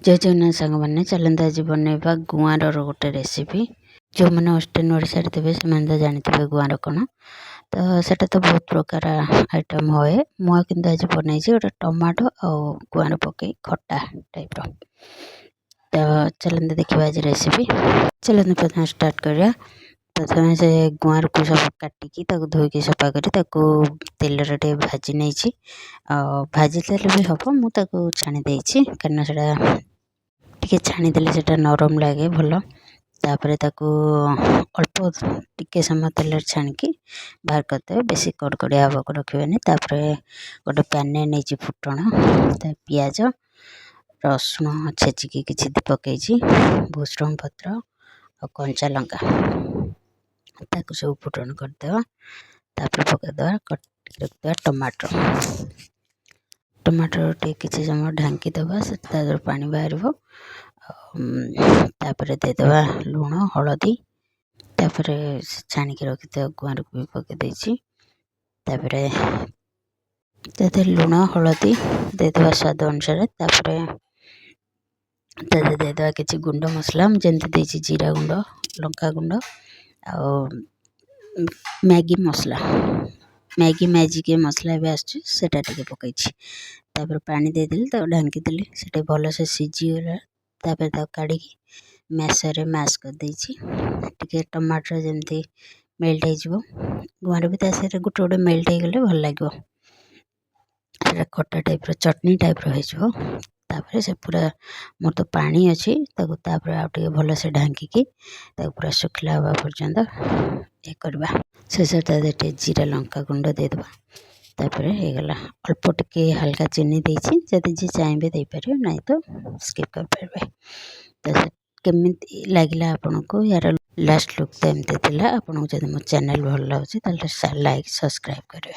जय जगन्नाथ सांग मैंने चलते आज बनवा गुआर गोटे रेसिपी जो मैंने वेस्टर्न ओडिशा थे से जानते गुआर कौन तो सेटा तो बहुत प्रकार आइटम हुए मुझे कि आज बनई गोटे टमाटो और गुआर पकई खट्टा टाइप तो चलते देखा आज रेसिपी। चलते प्रथम स्टार्ट करिया। प्रथम से गुआर को सब काटिकी धोईकी सफा करी तेल रे भाजी नहीं भाजी तेल भी हम मुझे छाणी देती कहीं से टिके छाणीदेले से नरम लगे भल तापर अल्प टिके समय तेल छाणिकी बाहर करदे बेसी कड़कड़िया हवा को रखिए। तापर गोटे पैन नहीं फुटण पियाज रसुण छेचिकी किसी पकई भूसुंग पत्र और कंचा लंका ताकू सब फुटण करदे। तापर पकईदे कटिक रखिदा टमाटर किसी समय ढांकी दबा से पानी बाहर तापर देदेवा लुण हलदी तापर छाणिकी रखिदा गुआर को भी पकई तापर लुण हलदी देदेवा स्वाद अनुसार तापर देदेवा किसी गुंड मसला जमी जीरा गुंड लंका गुंड और मैगी मसला मैगी मैजिक मसला भी आसटा पकई तापर पानी देदेली ढांकी देली से भल से सीझीगला तापर काढ़ी मैसर मैश कर टे टमाटर जमी मेल्ट हो गुआर भी गोटे गोटे मेल्ट हो भल लगे खट्टा टाइप चटनी टाइप रही से पूरा मोर तो पानी अच्छी तापर आउे भल से ढांकी पूरा शुखला हवा पर्यंत ये करवा शेष जीरा लंका गुंड देदेवा तापर होगला अल्प टिके हल्का चीनी देती जदि जी चाहिए देपारे नहीं तो स्किप कर पारे। तो केमी लगे आपन को यार लास्ट लुक तो एमती आपको जब मो चैनल भल लगे लाइक सब्सक्राइब करें।